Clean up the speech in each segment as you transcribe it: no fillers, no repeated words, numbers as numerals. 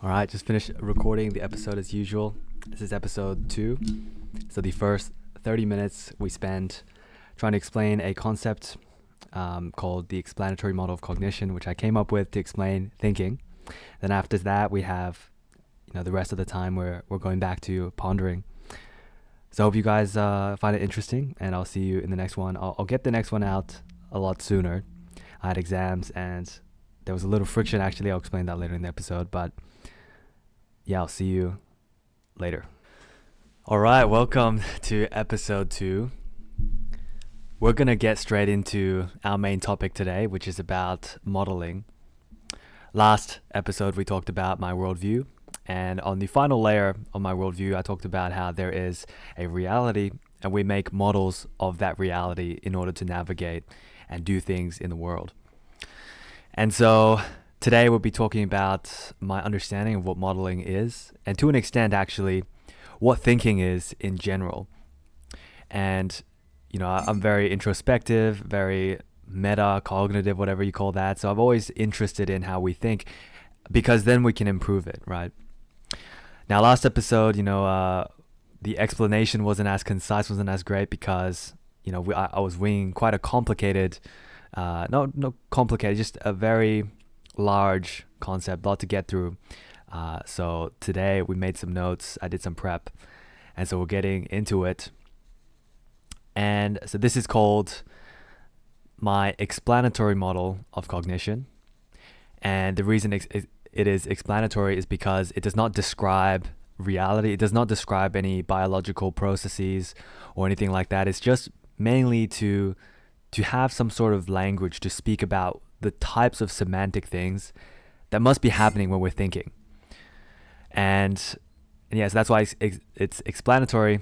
All right, just finished recording the episode as usual. This is episode 2. So the first 30 minutes we spent trying to explain a concept called the explanatory model of cognition, which I came up with to explain thinking. Then after that, we have the rest of the time we're going back to pondering. So I hope you guys find it interesting, and I'll see you in the next one. I'll get the next one out a lot sooner. I had exams and there was a little friction actually. I'll explain that later in the episode, but yeah, I'll see you later. All right, welcome to episode 2. We're going to get straight into our main topic today, which is about modeling. Last episode, we talked about my worldview. And on the final layer of my worldview, I talked about how there is a reality and we make models of that reality in order to navigate and do things in the world. And so today we'll be talking about my understanding of what modeling is, and to an extent actually what thinking is in general. And I'm very introspective, very meta cognitive, whatever you call that. So I'm always interested in how we think, because then we can improve it, right? Now, last episode, the explanation wasn't as concise, wasn't as great, because I was winging quite a complicated, not complicated, just a very large concept, a lot to get through. So today we made some notes, I did some prep, and so we're getting into it. And so this is called my explanatory model of cognition. And the reason it is explanatory is because it does not describe reality. It does not describe any biological processes or anything like that. It's just mainly to have some sort of language to speak about the types of semantic things that must be happening when we're thinking. And yes, that's why it's explanatory,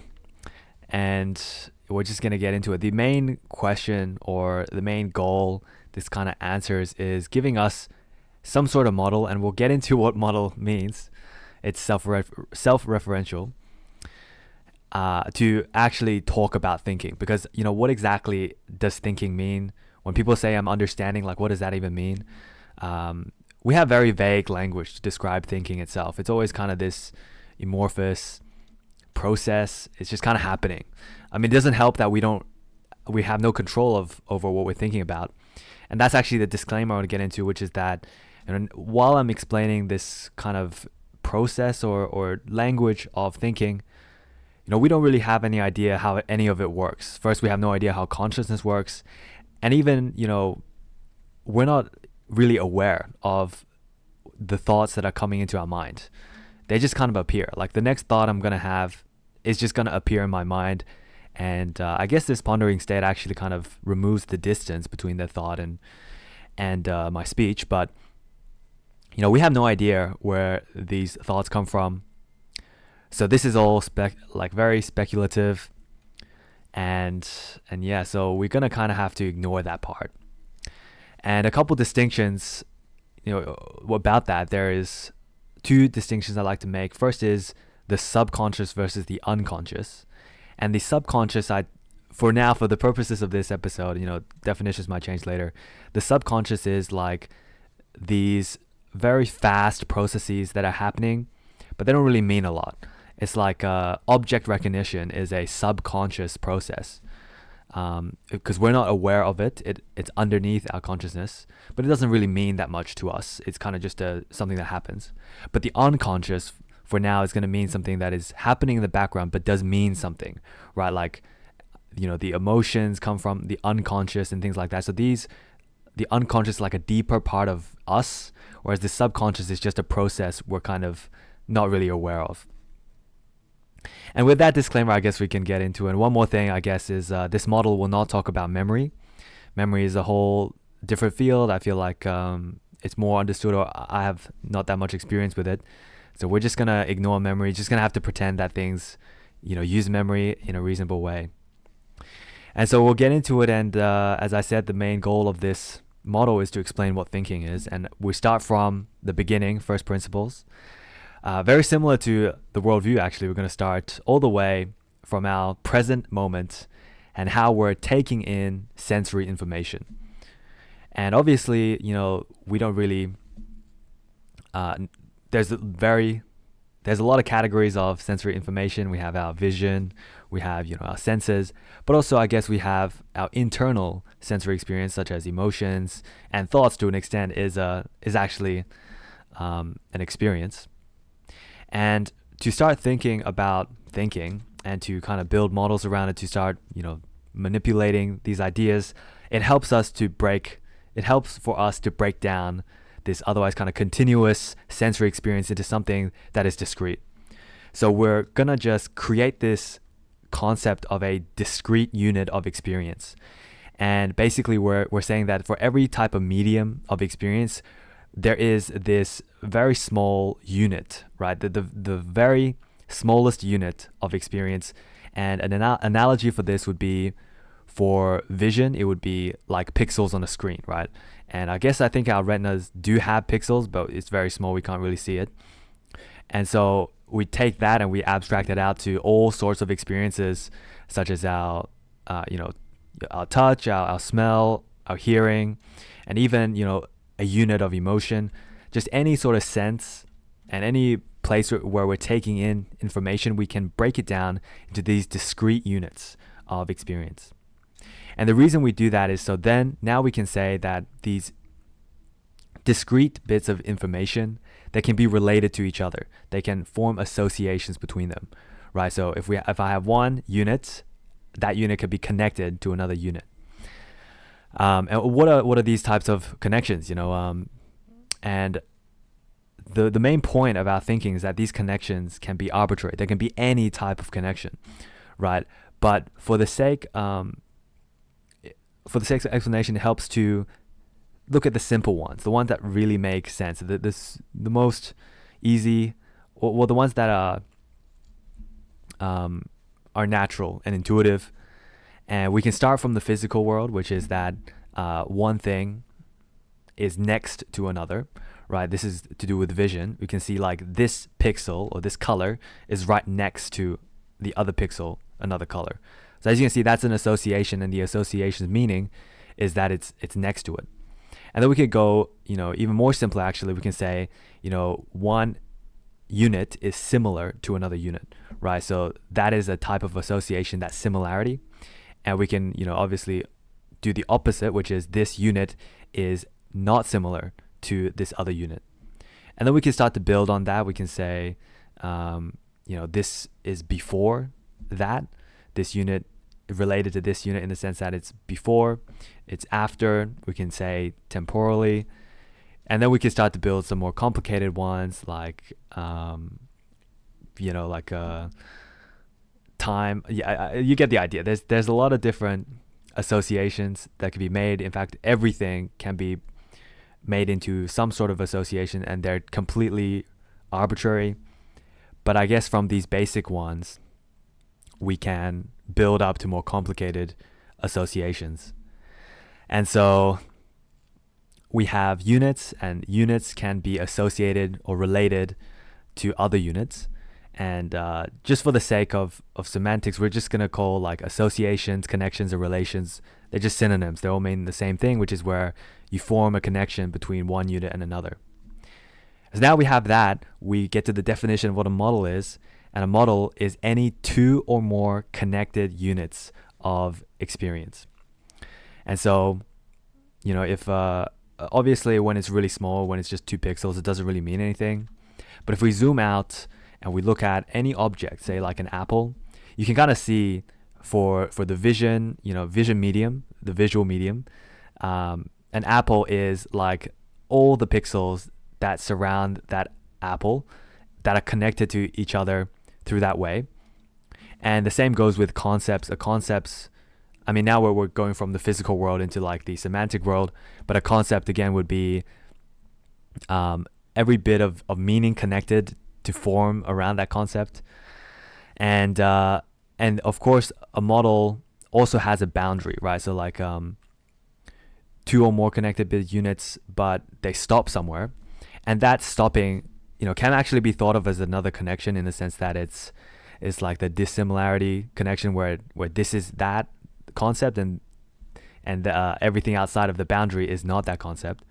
and we're just going to get into it. The main question or the main goal this kind of answers is giving us some sort of model, and we'll get into what model means. It's self-referential to actually talk about thinking, because what exactly does thinking mean? When people say I'm understanding, like, what does that even mean? We have very vague language to describe thinking itself. It's always kind of this amorphous process. It's just kind of happening. I mean, it doesn't help that we have no control over what we're thinking about. And that's actually the disclaimer I want to get into, which is that while I'm explaining this kind of process or language of thinking, we don't really have any idea how any of it works. First, we have no idea how consciousness works. And even, we're not really aware of the thoughts that are coming into our mind. They just kind of appear. Like, the next thought I'm going to have is just going to appear in my mind. And I guess this pondering state actually kind of removes the distance between the thought and my speech. But, we have no idea where these thoughts come from. So this is all very speculative. And yeah, so we're going to kind of have to ignore that part. And a couple distinctions, about that. There is 2 distinctions I like to make. First is the subconscious versus the unconscious. And the subconscious, for now, for the purposes of this episode, definitions might change later. The subconscious is like these very fast processes that are happening, but they don't really mean a lot. It's like object recognition is a subconscious process, because we're not aware of it. It's underneath our consciousness, but it doesn't really mean that much to us. It's kind of just something that happens. But the unconscious, for now, is going to mean something that is happening in the background but does mean something, right? Like, the emotions come from the unconscious and things like that. So the unconscious is like a deeper part of us, whereas the subconscious is just a process we're kind of not really aware of. And with that disclaimer, I guess we can get into it. And one more thing, I guess, is this model will not talk about memory. Memory is a whole different field. I feel like it's more understood, or I have not that much experience with it. So we're just going to ignore memory, just going to have to pretend that things, use memory in a reasonable way. And so we'll get into it. And as I said, the main goal of this model is to explain what thinking is. And we start from the beginning, first principles. Very similar to the worldview, actually. We're going to start all the way from our present moment and how we're taking in sensory information. And obviously, we don't really there's a very there's a lot of categories of sensory information. We have our vision, we have our senses, but also I guess we have our internal sensory experience, such as emotions and thoughts. To an extent, is actually an experience. And to start thinking about thinking and to kind of build models around it, to start manipulating these ideas, it helps for us to break down this otherwise kind of continuous sensory experience into something that is discrete. So we're gonna just create this concept of a discrete unit of experience. And basically we're saying that for every type of medium of experience, there is this very small unit, right? The very smallest unit of experience. And an analogy for this would be, for vision, it would be like pixels on a screen, right? And I think our retinas do have pixels, but it's very small. We can't really see it. And so we take that and we abstract it out to all sorts of experiences, such as our touch, our smell, our hearing, and even, a unit of emotion, just any sort of sense and any place where we're taking in information, we can break it down into these discrete units of experience. And the reason we do that is so then now we can say that these discrete bits of information, they can be related to each other. They can form associations between them, right? So if I have one unit, that unit could be connected to another unit. And what are these types of connections? And the main point of our thinking is that these connections can be arbitrary. They can be any type of connection, right? But for the sake of explanation, it helps to look at the simple ones, the ones that really make sense, the most easy, or the ones that are natural and intuitive. And we can start from the physical world, which is that one thing is next to another, right? This is to do with vision. We can see like this pixel or this color is right next to the other pixel, another color. So as you can see, that's an association, and the association's meaning is that it's next to it. And then we could go, even more simple actually. We can say, one unit is similar to another unit, right? So that is a type of association, that similarity. And we can, obviously do the opposite, which is this unit is not similar to this other unit. And then we can start to build on that. We can say, this is before that. This unit related to this unit in the sense that it's before, it's after. We can say temporally. And then we can start to build some more complicated ones like, time. Yeah, you get the idea. There's a lot of different associations that can be made. In fact, everything can be made into some sort of association, and they're completely arbitrary. But I guess from these basic ones, we can build up to more complicated associations. And so we have units, and units can be associated or related to other units. And just for the sake of semantics, we're just going to call like associations, connections, or relations, they're just synonyms. They all mean the same thing, which is where you form a connection between one unit and another. As now we have that, we get to the definition of what a model is. And a model is any two or more connected units of experience. And so, if obviously when it's really small, when it's just 2 pixels, it doesn't really mean anything. But if we zoom out and we look at any object, say like an apple, you can kind of see for the vision, vision medium, the visual medium, an apple is like all the pixels that surround that apple that are connected to each other through that way. And the same goes with concepts. Now we're going from the physical world into like the semantic world, but a concept again would be every bit of meaning connected to form around that concept. And of course a model also has a boundary, right? So like 2 or more connected bit units, but they stop somewhere, and that stopping can actually be thought of as another connection, in the sense that it's like the dissimilarity connection where this is that concept and everything outside of the boundary is not that concept.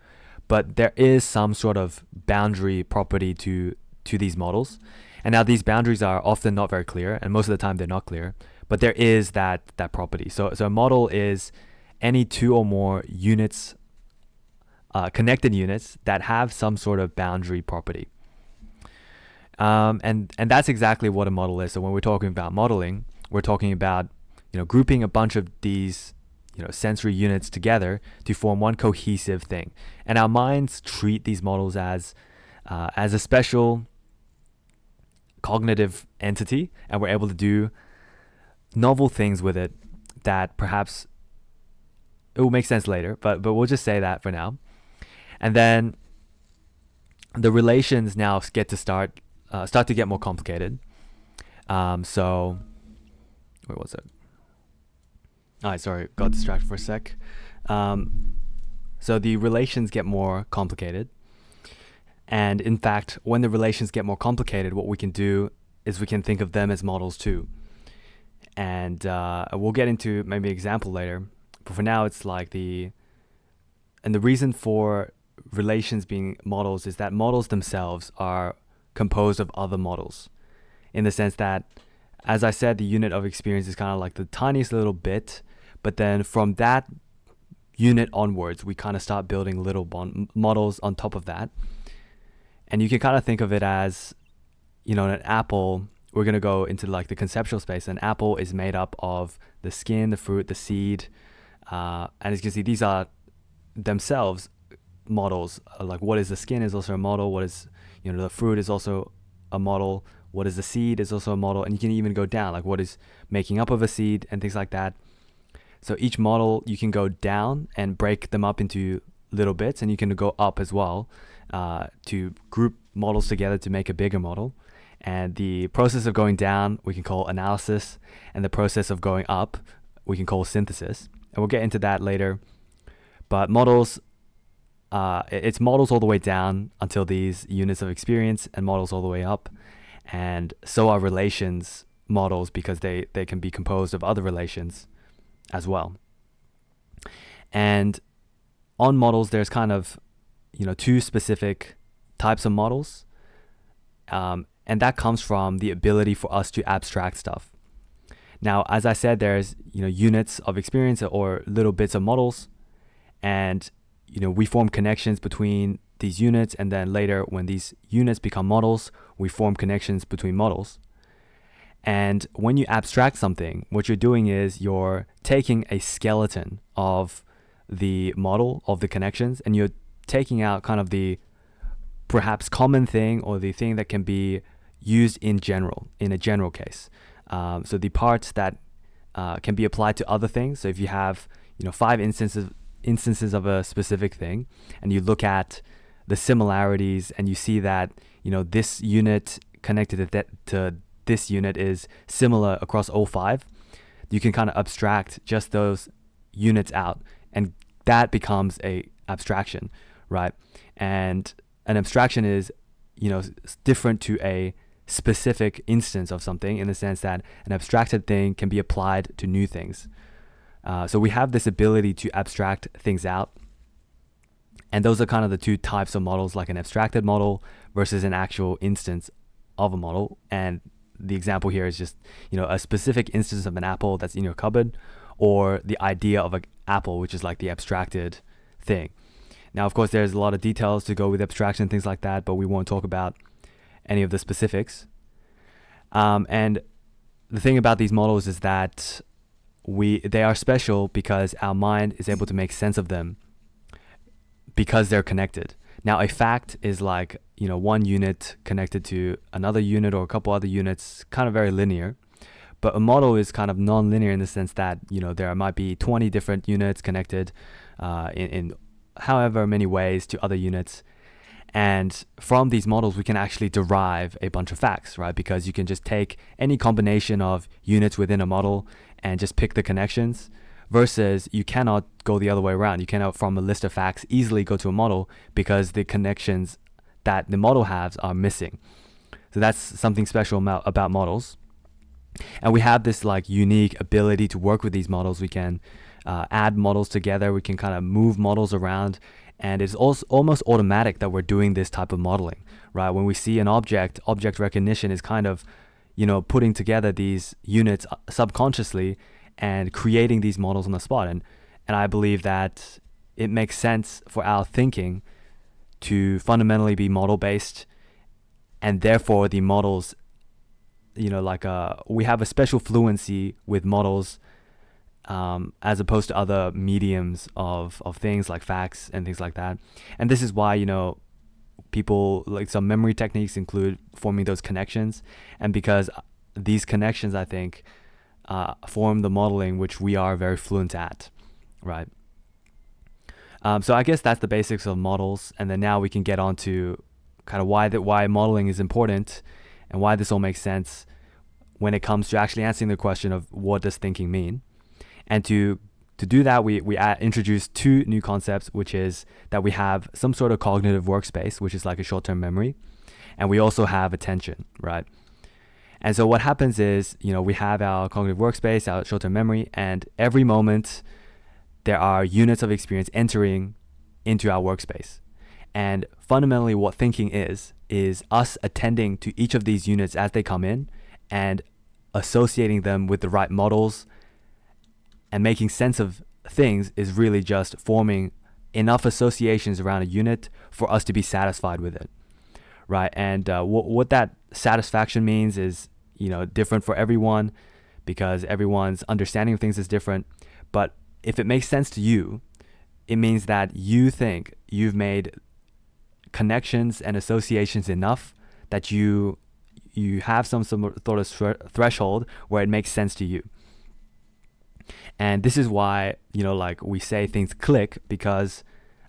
but there is some sort of boundary property to these models. And now these boundaries are often not very clear, and most of the time they're not clear, but there is that property. So a model is any two or more units, connected units that have some sort of boundary property. And that's exactly what a model is. So when we're talking about modeling, we're talking about, grouping a bunch of these, sensory units together to form one cohesive thing. And our minds treat these models as a special cognitive entity, and we're able to do novel things with it that perhaps it will make sense later, but we'll just say that for now. And then the relations now get to start to get more complicated. So where was it? All right, sorry, got distracted for a sec. So the relations get more complicated. And in fact, when the relations get more complicated, what we can do is we can think of them as models too. And we'll get into maybe an example later. But for now, it's like the reason for relations being models is that models themselves are composed of other models, in the sense that, as I said, the unit of experience is kind of like the tiniest little bit, but then from that unit onwards, we kind of start building little models on top of that. And you can kind of think of it as, an apple. We're going to go into like the conceptual space. An apple is made up of the skin, the fruit, the seed. And as you can see, these are themselves models. Like what is the skin is also a model. What is, the fruit is also a model. What is the seed is also a model. And you can even go down, like what is making up of a seed and things like that. So each model, you can go down and break them up into little bits, and you can go up as well to group models together to make a bigger model. And the process of going down, we can call analysis, and the process of going up, we can call synthesis. And we'll get into that later. But models, it's models all the way down until these units of experience, and models all the way up. And so are relations models, because they can be composed of other relations as well. And on models, there's kind of, two specific types of models. And that comes from the ability for us to abstract stuff. Now, as I said, there's, units of experience or little bits of models. And, we form connections between these units. And then later, when these units become models, we form connections between models. And when you abstract something, what you're doing is you're taking a skeleton of the model, of the connections, and you're taking out kind of the perhaps common thing, or the thing that can be used in a general case. So the parts that can be applied to other things. So if you have, 5 instances of a specific thing, and you look at the similarities, and you see that, this unit connected to this unit is similar across all 5, you can kind of abstract just those units out, and that becomes a abstraction, right? And an abstraction is, different to a specific instance of something, in the sense that an abstracted thing can be applied to new things. So we have this ability to abstract things out. And those are kind of the two types of models, like an abstracted model versus an actual instance of a model. And the example here is just, a specific instance of an apple that's in your cupboard, or the idea of an apple, which is like the abstracted thing. Now, of course, there's a lot of details to go with abstraction, things like that, but we won't talk about any of the specifics. And the thing about these models is that they are special because our mind is able to make sense of them because they're connected. Now, a fact is like, one unit connected to another unit or a couple other units, kind of very linear. But a model is kind of non-linear in the sense that, there might be 20 different units connected in however many ways to other units. And from these models, we can actually derive a bunch of facts, right? Because you can just take any combination of units within a model and just pick the connections, versus you cannot go the other way around. You cannot, from a list of facts, easily go to a model because the connections that the model has are missing. So that's something special about models. And we have this like unique ability to work with these models. We can add models together. We can kind of move models around. And it's also almost automatic that we're doing this type of modeling, right? When we see an object recognition is kind of, putting together these units subconsciously and creating these models on the spot. And I believe that it makes sense for our thinking to fundamentally be model based, and therefore the models, we have a special fluency with models, as opposed to other mediums of things like facts and things like that. And this is why, people, like, some memory techniques include forming those connections. And because these connections, I think, form the modeling which we are very fluent at, right? So I guess that's the basics of models. And then now we can get on to kind of why modeling is important and why this all makes sense when it comes to actually answering the question of what does thinking mean. And to do that, we introduce two new concepts, which is that we have some sort of cognitive workspace, which is like a short-term memory, and we also have attention, right? And so what happens is, we have our cognitive workspace, our short-term memory, and every moment there are units of experience entering into our workspace. And fundamentally what thinking is us attending to each of these units as they come in and associating them with the right models, and making sense of things is really just forming enough associations around a unit for us to be satisfied with it, right? And what that satisfaction means is, different for everyone, because everyone's understanding of things is different. But if it makes sense to you, it means that you think you've made connections and associations enough that you have some sort of threshold where it makes sense to you. And this is why, we say things click, because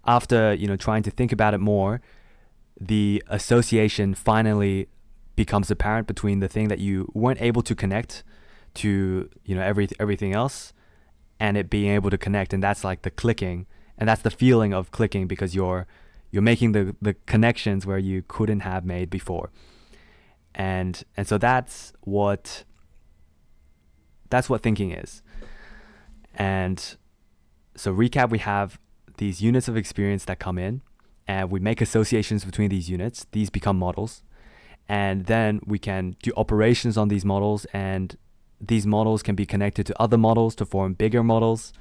after, trying to think about it more, the association finally becomes apparent between the thing that you weren't able to connect to, everything else, and it being able to connect. And that's like the clicking, and that's the feeling of clicking, because you're making the connections where you couldn't have made before. And so that's what thinking is. And so recap, we have these units of experience that come in, and we make associations between these units. These become models. And then we can do operations on these models, and these models can be connected to other models to form bigger models.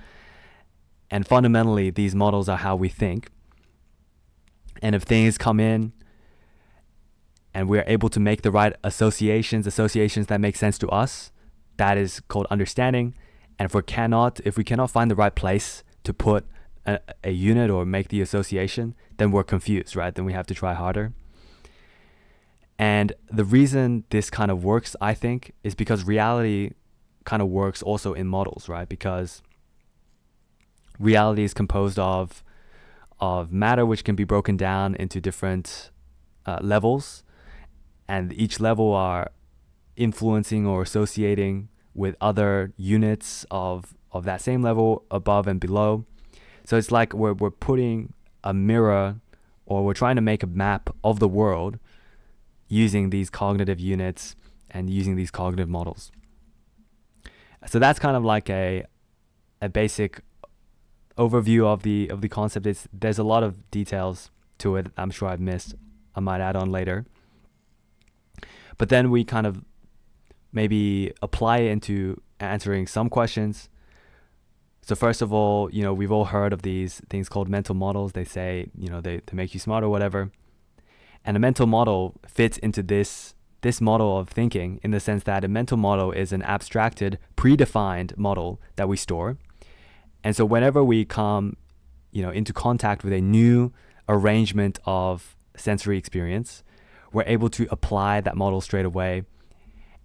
And fundamentally, these models are how we think. And if things come in and we're able to make the right associations that make sense to us, that is called understanding. And if we cannot find the right place to put a unit or make the association, then we're confused, right? Then we have to try harder. And the reason this kind of works, I think, is because reality kind of works also in models, right? Because reality is composed of matter, which can be broken down into different levels, and each level are influencing or associating with other units of that same level above and below. So it's like we're putting a mirror, or we're trying to make a map of the world using these cognitive units and using these cognitive models. So that's kind of like a basic overview of the concept. There's a lot of details to it I'm sure I've missed. I might add on later. But then we kind of maybe apply it into answering some questions. So first of all, we've all heard of these things called mental models. They say, they make you smart or whatever. And a mental model fits into this model of thinking, in the sense that a mental model is an abstracted, predefined model that we store. And so whenever we come, into contact with a new arrangement of sensory experience, we're able to apply that model straight away.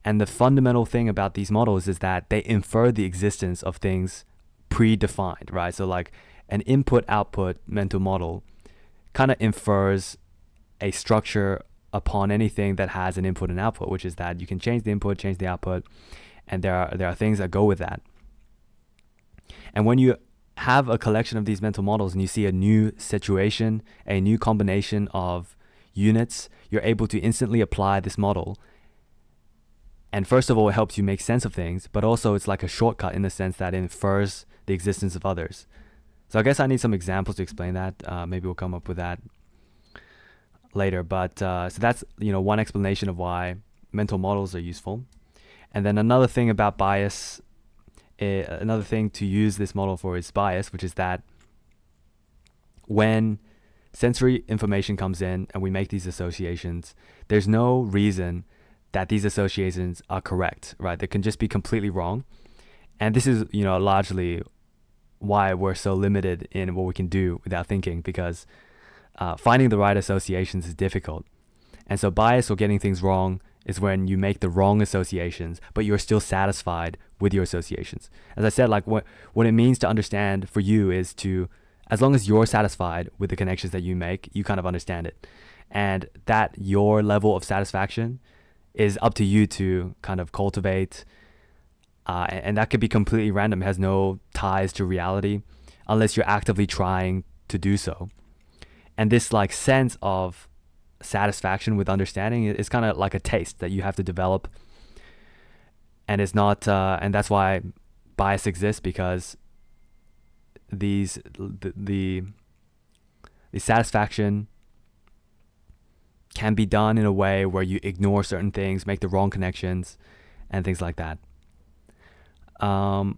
And the fundamental thing about these models is that they infer the existence of things predefined, right? So like an input-output mental model kind of infers a structure upon anything that has an input and output, which is that you can change the input, change the output, and there are things that go with that. And when you have a collection of these mental models and you see a new situation, a new combination of units, you're able to instantly apply this model. And first of all, it helps you make sense of things, but also it's like a shortcut in the sense that it infers the existence of others. So I guess I need some examples to explain that. Maybe we'll come up with that later. But so that's one explanation of why mental models are useful. And then another thing about bias, another thing to use this model for is bias, which is that when sensory information comes in and we make these associations, there's no reason that these associations are correct, right? They can just be completely wrong. And this is, largely why we're so limited in what we can do without thinking, because finding the right associations is difficult. And so bias, or getting things wrong, is when you make the wrong associations, but you're still satisfied with your associations. As I said, like what it means to understand for you is to, as long as you're satisfied with the connections that you make, you kind of understand it. And that your level of satisfaction is up to you to kind of cultivate. And that could be completely random, has no ties to reality, unless you're actively trying to do so. And this like sense of satisfaction with understanding is kind of like a taste that you have to develop. And it's not, and that's why bias exists, because the satisfaction can be done in a way where you ignore certain things, make the wrong connections, and things like that. All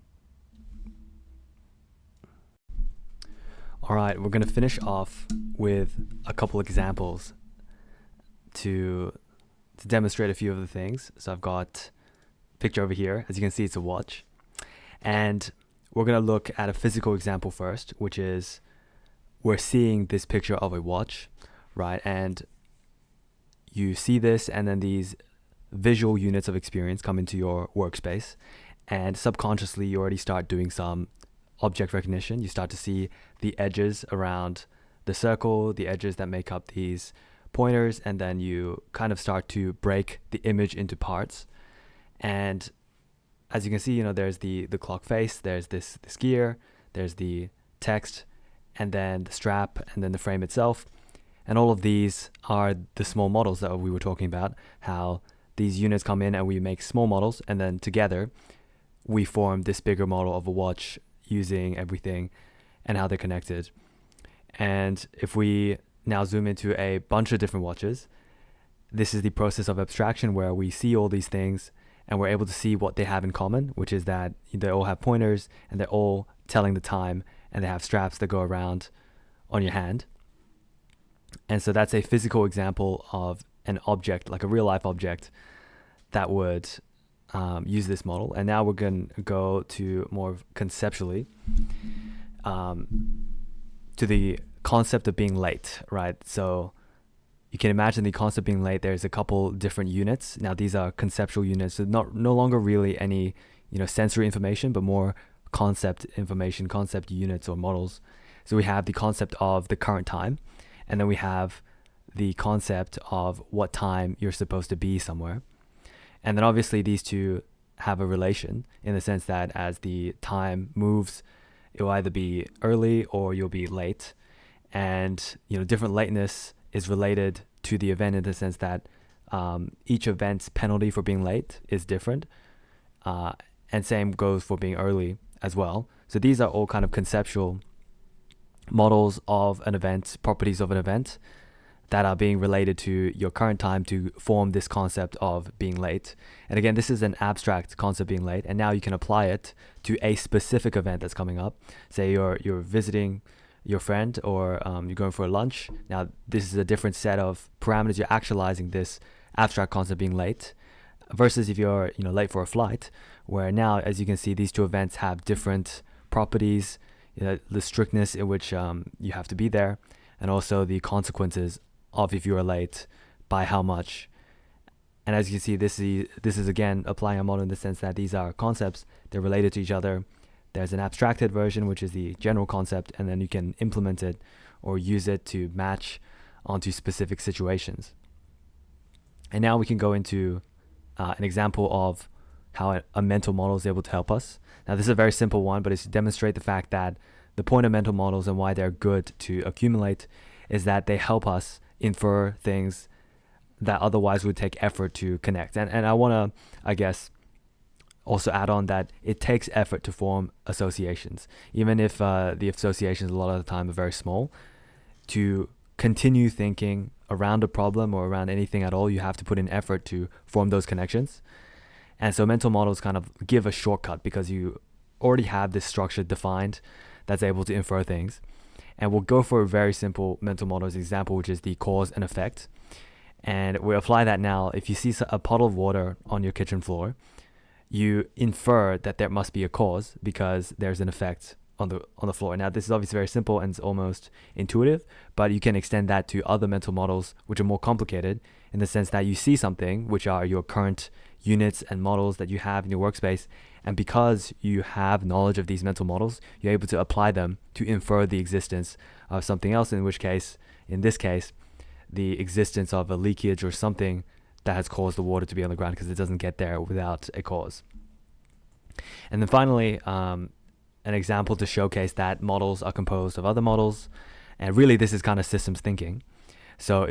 right, we're going to finish off with a couple examples to demonstrate a few of the things. So I've got a picture over here. As you can see, it's a watch. And we're going to look at a physical example first, which is we're seeing this picture of a watch, right? And you see this, and then these visual units of experience come into your workspace. And subconsciously, you already start doing some object recognition. You start to see the edges around the circle, the edges that make up these pointers, and then you kind of start to break the image into parts. And as you can see, there's the clock face, there's this gear, there's the text, and then the strap, and then the frame itself. And all of these are the small models that we were talking about, how these units come in and we make small models, and then together we form this bigger model of a watch using everything and how they're connected. And if we now zoom into a bunch of different watches, this is the process of abstraction, where we see all these things and we're able to see what they have in common, which is that they all have pointers and they're all telling the time, and they have straps that go around on your hand. And so that's a physical example of an object, like a real life object, that would use this model. And now we're going to go to more conceptually to the concept of being late, right? So you can imagine the concept of being late. There's a couple different units. Now these are conceptual units, so no longer really any sensory information, but more concept information, concept units or models. So we have the concept of the current time, and then we have the concept of what time you're supposed to be somewhere. And then obviously these two have a relation, in the sense that as the time moves, it'll either be early or you'll be late. And different lateness is related to the event, in the sense that each event's penalty for being late is different, and same goes for being early as well. So these are all kind of conceptual models of an event, properties of an event, that are being related to your current time to form this concept of being late. And again, this is an abstract concept, being late, and now you can apply it to a specific event that's coming up. Say you're visiting your friend, or you're going for a lunch. Now this is a different set of parameters. You're actualizing this abstract concept being late, versus if you're late for a flight, where now, as you can see, these two events have different properties, the strictness in which you have to be there, and also the consequences of if you are late, by how much. And as you can see, this is again applying a model, in the sense that these are concepts, they're related to each other. There's an abstracted version, which is the general concept, and then you can implement it or use it to match onto specific situations. And now we can go into an example of how a mental model is able to help us. Now this is a very simple one, but it's to demonstrate the fact that the point of mental models and why they're good to accumulate is that they help us infer things that otherwise would take effort to connect. And I want to, I guess, also add on that it takes effort to form associations, even if the associations a lot of the time are very small. To continue thinking around a problem or around anything at all, you have to put in effort to form those connections. And so mental models kind of give a shortcut because you already have this structure defined that's able to infer things. And we'll go for a very simple mental models example, which is the cause and effect. And we apply that now. If you see a puddle of water on your kitchen floor, you infer that there must be a cause because there's an effect on the floor. Now, this is obviously very simple and it's almost intuitive, but you can extend that to other mental models which are more complicated, in the sense that you see something, which are your current units and models that you have in your workspace, and because you have knowledge of these mental models, you're able to apply them to infer the existence of something else, in this case, the existence of a leakage or something that has caused the water to be on the ground, because it doesn't get there without a cause. And then finally, an example to showcase that models are composed of other models. And really, this is kind of systems thinking. So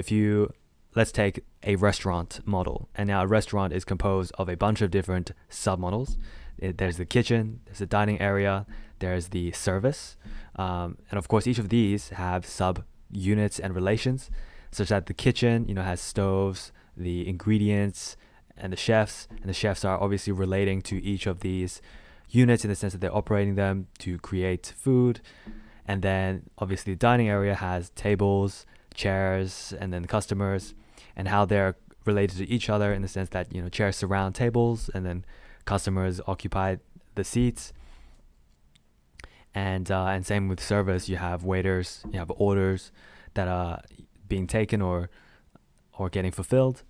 let's take a restaurant model. And now a restaurant is composed of a bunch of different submodels. There's the kitchen, there's the dining area, there's the service. And of course, each of these have sub-units and relations, such that the kitchen, has stoves, the ingredients, and the chefs. And the chefs are obviously relating to each of these units in the sense that they're operating them to create food. And then obviously the dining area has tables, chairs, and then customers, and how they're related to each other in the sense that, chairs surround tables and then customers occupy the seats. And same with service, you have waiters, you have orders that are being taken or getting fulfilled.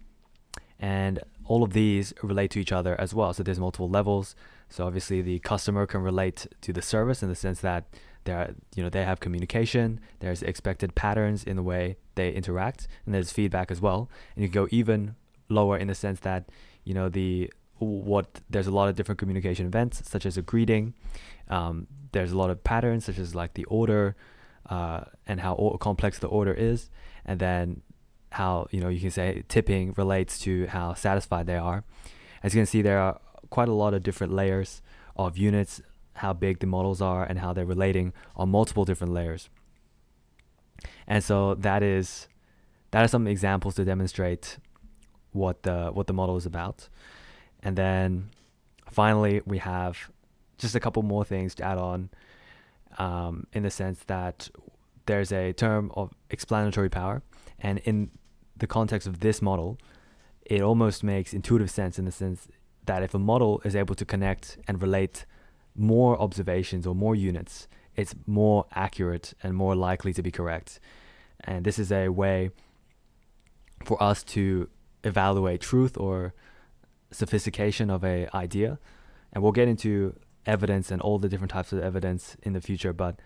And all of these relate to each other as well. So there's multiple levels. So obviously the customer can relate to the service in the sense that they have communication, there's expected patterns in the way they interact, and there's feedback as well. And you go even lower in the sense that, there's a lot of different communication events, such as a greeting. There's a lot of patterns, such as like the order, and how complex the order is. And then how, you can say tipping relates to how satisfied they are. As you can see, there are quite a lot of different layers of units, how big the models are, and how they're relating on multiple different layers. And so that is some examples to demonstrate what the model is about. And then finally, we have just a couple more things to add on, in the sense that there's a term of explanatory power. And in the context of this model, it almost makes intuitive sense in the sense that if a model is able to connect and relate more observations or more units, it's more accurate and more likely to be correct. And this is a way for us to evaluate truth or sophistication of an idea. And we'll get into evidence and all the different types of evidence in the future, but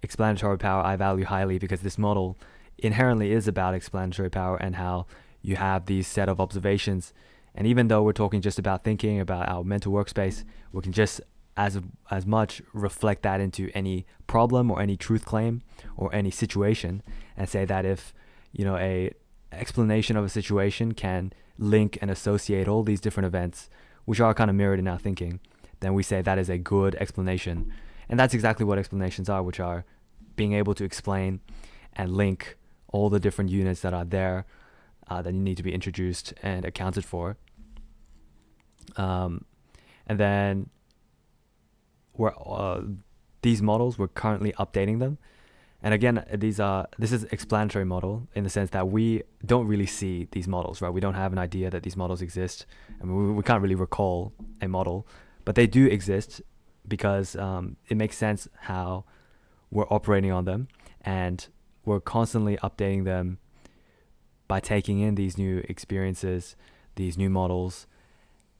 explanatory power I value highly because this model inherently is about explanatory power and how you have these set of observations. And even though we're talking just about thinking about our mental workspace, we can just as much reflect that into any problem or any truth claim or any situation, and say that if a explanation of a situation can link and associate all these different events, which are kind of mirrored in our thinking, then we say that is a good explanation. And that's exactly what explanations are, which are being able to explain and link all the different units that are there, that need to be introduced and accounted for. And then these models, we're currently updating them. And again, this is explanatory model in the sense that we don't really see these models, right? We don't have an idea that these models exist. I mean, we can't really recall a model, but they do exist because it makes sense how we're operating on them, and we're constantly updating them by taking in these new experiences, these new models,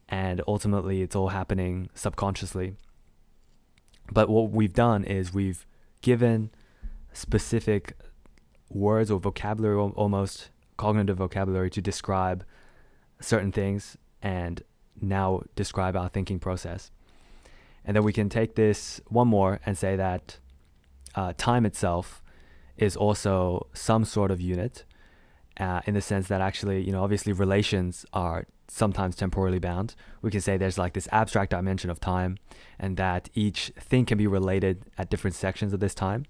and ultimately it's all happening subconsciously. But what we've done is we've given specific words or vocabulary, almost cognitive vocabulary, to describe certain things and now describe our thinking process. And then we can take this one more and say that time itself is also some sort of unit, in the sense that actually, obviously relations are sometimes temporally bound. We can say there's like this abstract dimension of time, and that each thing can be related at different sections of this time.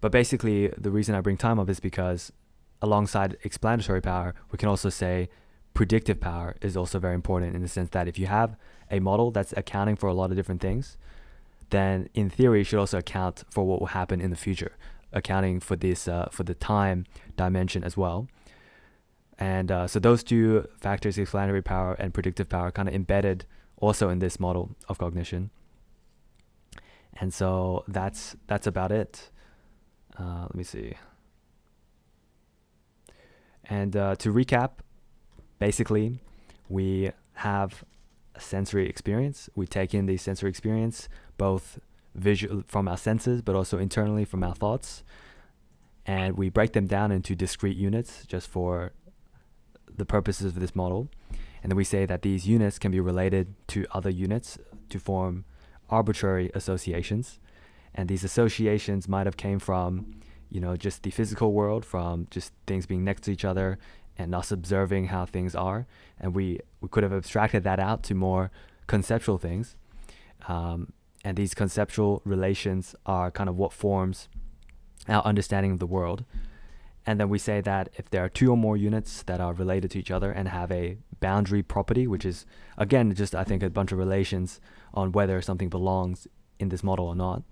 But basically, the reason I bring time up is because alongside explanatory power, we can also say predictive power is also very important, in the sense that if you have a model that's accounting for a lot of different things, then in theory it should also account for what will happen in the future, accounting for this for the time dimension as well. And so those two factors, explanatory power and predictive power, kind of embedded also in this model of cognition. And so that's about it. Let me see. And to recap, basically, we have a sensory experience. We take in the sensory experience, both visual from our senses, but also internally from our thoughts. And we break them down into discrete units just for the purposes of this model. And then we say that these units can be related to other units to form arbitrary associations. And these associations might have came from, just the physical world, from just things being next to each other and us observing how things are. And we could have abstracted that out to more conceptual things. And these conceptual relations are kind of what forms our understanding of the world. And then we say that if there are two or more units that are related to each other and have a boundary property, which is, again, just I think a bunch of relations on whether something belongs in this model or not,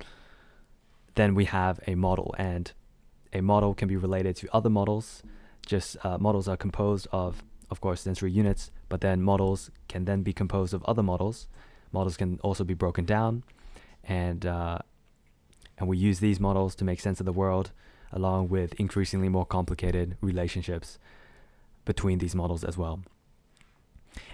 then we have a model. And a model can be related to other models. Just models are composed of course, sensory units, but then models can then be composed of other models. Models can also be broken down, and we use these models to make sense of the world, along with increasingly more complicated relationships between these models as well.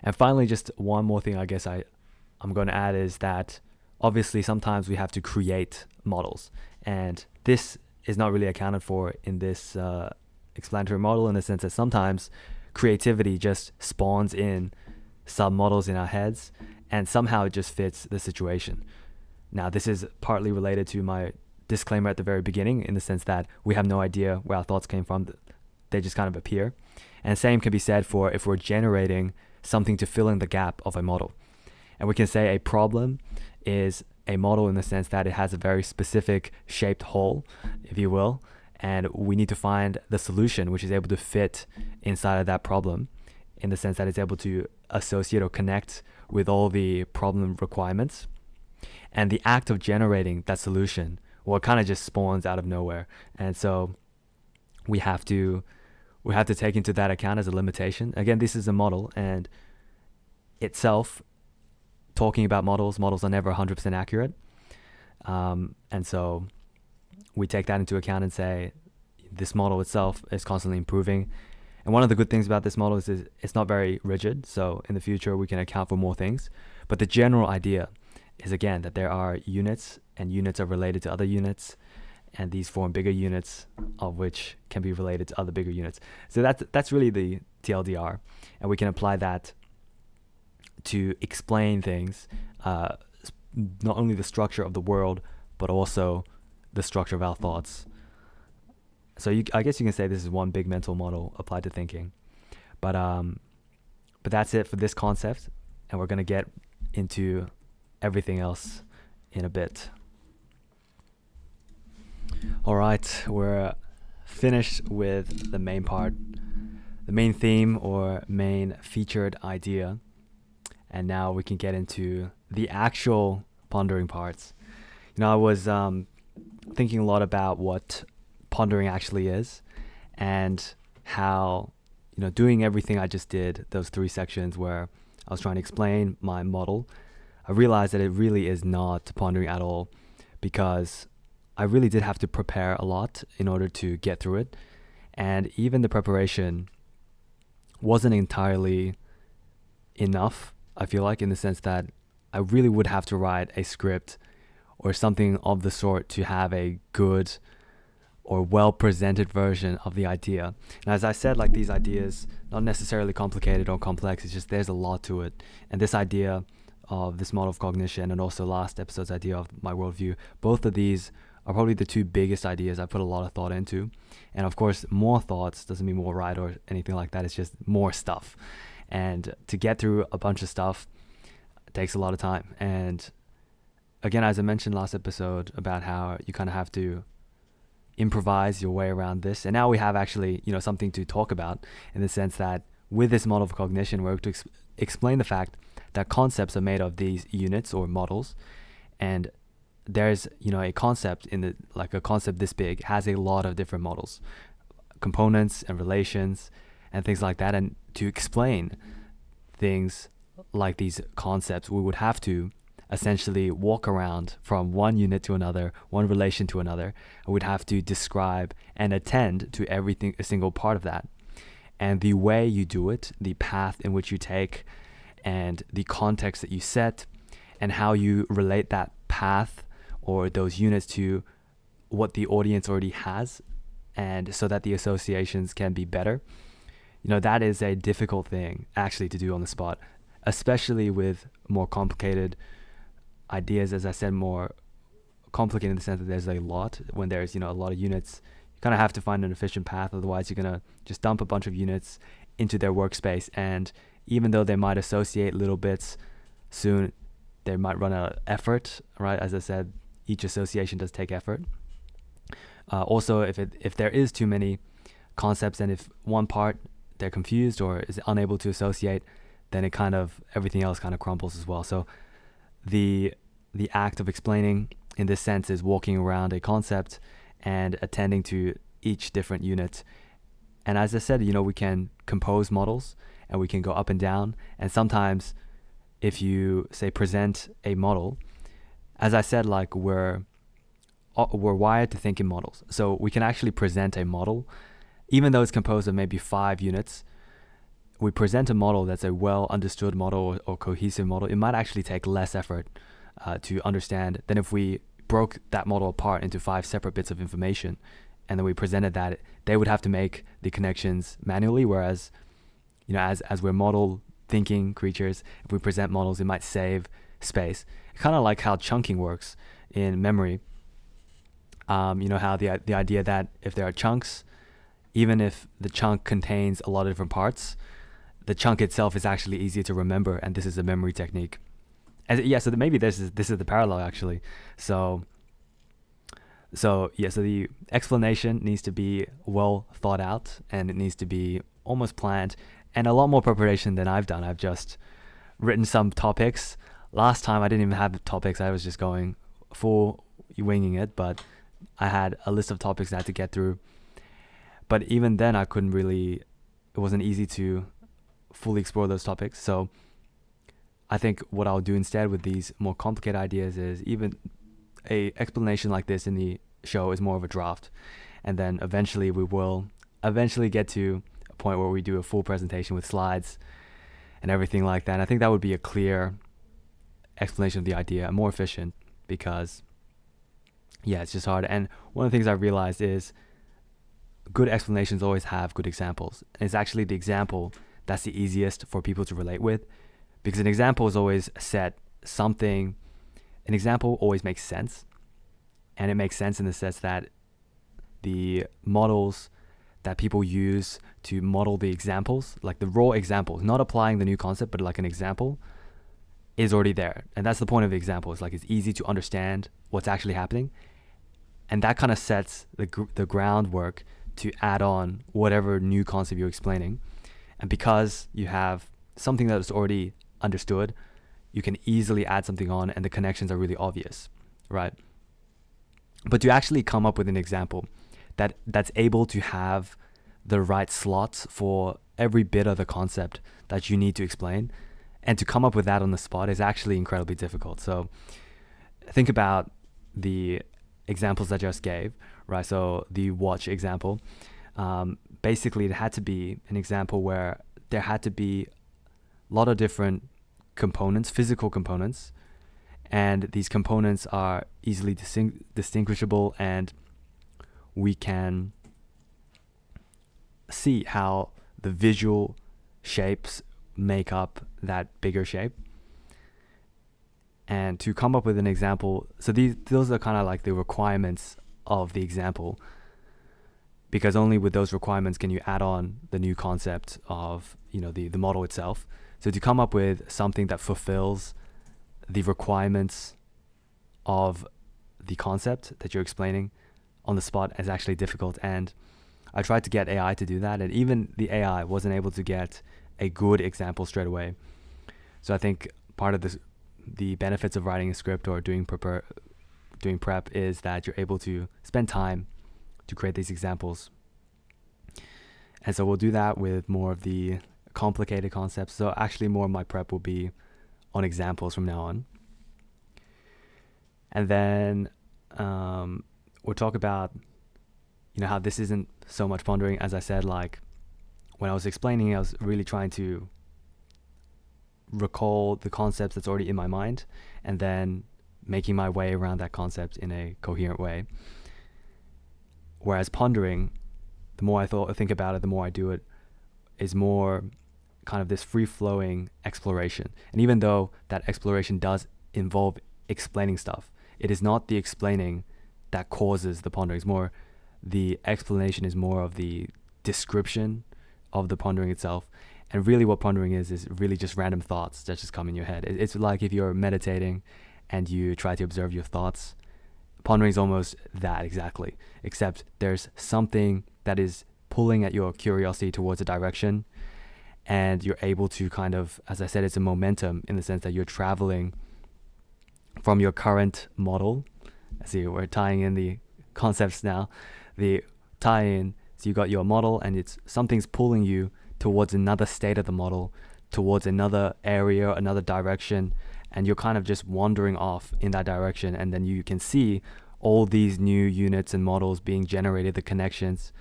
And finally, just one more thing I guess I'm going to add is that obviously sometimes we have to create models, and this is not really accounted for in this explanatory model, in the sense that sometimes creativity just spawns in some models in our heads, and somehow it just fits the situation. Now, this is partly related to my disclaimer at the very beginning, in the sense that we have no idea where our thoughts came from. They just kind of appear. And same can be said for if we're generating something to fill in the gap of a model. And we can say a problem is a model in the sense that it has a very specific shaped hole, if you will, and we need to find the solution which is able to fit inside of that problem, in the sense that it's able to associate or connect with all the problem requirements. And the act of generating that solution, well, it kind of just spawns out of nowhere. And so we have to take into that account as a limitation. Again, this is a model, and itself, talking about models are never 100% accurate. And so we take that into account and say this model itself is constantly improving. And one of the good things about this model is it's not very rigid. So in the future, we can account for more things. But the general idea is, again, that there are units, and units are related to other units, and these form bigger units, of which can be related to other bigger units. So that's really the TLDR, and we can apply that to explain things, not only the structure of the world, but also the structure of our thoughts. So I guess you can say this is one big mental model applied to thinking. But that's it for this concept, and we're going to get into everything else in a bit. All right, we're finished with the main part, the main theme or main featured idea. And now we can get into the actual pondering parts. I was thinking a lot about what pondering actually is, and how, doing everything I just did, those 3 sections where I was trying to explain my model, I realized that it really is not pondering at all, because I really did have to prepare a lot in order to get through it. And even the preparation wasn't entirely enough, I feel like, in the sense that I really would have to write a script or something of the sort to have a good or well-presented version of the idea. And as I said, like, these ideas, not necessarily complicated or complex, it's just there's a lot to it. And this idea of this model of cognition, and also last episode's idea of my worldview, both of these are probably the two biggest ideas I put a lot of thought into. And of course, more thoughts doesn't mean more right or anything like that. It's just more stuff. And to get through a bunch of stuff takes a lot of time. And again, as I mentioned last episode about how you kind of have to improvise your way around this. And now we have actually, something to talk about, in the sense that with this model of cognition, we're to explain the fact that concepts are made of these units or models. And there's, a concept a concept this big has a lot of different models, components and relations and things like that. And to explain things like these concepts, we would have to essentially walk around from one unit to another, one relation to another, and we'd have to describe and attend to everything, a single part of that. And the way you do it, the path in which you take, and the context that you set, and how you relate that path or those units to what the audience already has, and so that the associations can be better, that is a difficult thing actually to do on the spot, especially with more complicated ideas. As I said, more complicated in the sense that there's a lot. When there's a lot of units, you kind of have to find an efficient path. Otherwise, you're gonna just dump a bunch of units into their workspace, and even though they might associate little bits, soon they might run out of effort. Right? As I said, each association does take effort. Also, if there is too many concepts, and if one part they're confused or is unable to associate, then everything else kind of crumbles as well. So the act of explaining in this sense is walking around a concept and attending to each different unit. And as I said, we can compose models and we can go up and down. And sometimes if you say present a model, as I said, like we're wired to think in models. So we can actually present a model, even though it's composed of maybe 5 units. We present a model that's a well understood model or cohesive model. It might actually take less effort to understand than if we broke that model apart into 5 separate bits of information, and then we presented that. They would have to make the connections manually, whereas as we're model thinking creatures, if we present models, it might save space. Kind of like how chunking works in memory. How the idea that if there are chunks, even if the chunk contains a lot of different parts, the chunk itself is actually easier to remember, and this is a memory technique. And so maybe this is the parallel actually. So the explanation needs to be well thought out, and it needs to be almost planned, and a lot more preparation than I've done. I've just written some topics. Last time I didn't even have topics. I was just going full winging it, but I had a list of topics I had to get through. But even then it wasn't easy to fully explore those topics. So I think what I'll do instead with these more complicated ideas is even a explanation like this in the show is more of a draft, and then eventually we will get to a point where we do a full presentation with slides and everything like that. And I think that would be a clear explanation of the idea and more efficient, because it's just hard. And one of the things I realized is good explanations always have good examples, and it's actually the example that's the easiest for people to relate with, because an example is always an example always makes sense. And it makes sense in the sense that the models that people use to model the examples, like the raw examples, not applying the new concept, but like an example, is already there. And that's the point of the example. It's like it's easy to understand what's actually happening. And that kind of sets the groundwork to add on whatever new concept you're explaining. And because you have something that is already understood, you can easily add something on, and the connections are really obvious, right? But to actually come up with an example that's able to have the right slots for every bit of the concept that you need to explain, and to come up with that on the spot is actually incredibly difficult. So think about the examples I just gave, right? So the watch example, basically it had to be an example where there had to be a lot of different components, physical components, and these components are easily distinguishable, and we can see how the visual shapes make up that bigger shape. And to come up with an example, so those are kind of like the requirements of the example, because only with those requirements can you add on the new concept of, the model itself. So to come up with something that fulfills the requirements of the concept that you're explaining on the spot is actually difficult. And I tried to get AI to do that, and even the AI wasn't able to get a good example straight away. So I think part of the benefits of writing a script or doing prep is that you're able to spend time to create these examples. And so we'll do that with more of the complicated concepts. So actually more of my prep will be on examples from now on. And then we'll talk about, how this isn't so much pondering. As I said, like when I was explaining, I was really trying to recall the concepts that's already in my mind and then making my way around that concept in a coherent way. Whereas pondering, the more I think about it, the more I do it, is more kind of this free-flowing exploration. And even though that exploration does involve explaining stuff, it is not the explaining that causes the pondering. It's more the explanation is more of the description of the pondering itself. And really what pondering is really just random thoughts that just come in your head. It's like if you're meditating and you try to observe your thoughts. Pondering is almost that exactly, except there's something that is pulling at your curiosity towards a direction, and you're able to kind of, as I said, it's a momentum in the sense that you're traveling from your current model. See, we're tying in the concepts now. The tie-in, so you got your model and it's something's pulling you towards another state of the model, towards another area, another direction, and you're kind of just wandering off in that direction, and then you can see all these new units and models being generated, the connections,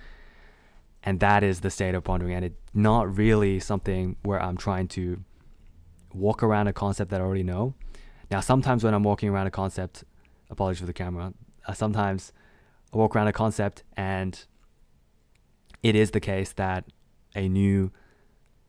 and that is the state of pondering. And it's not really something where I'm trying to walk around a concept that I already know. Now, sometimes when I'm walking around a concept, apologies for the camera, sometimes I walk around a concept and it is the case that a new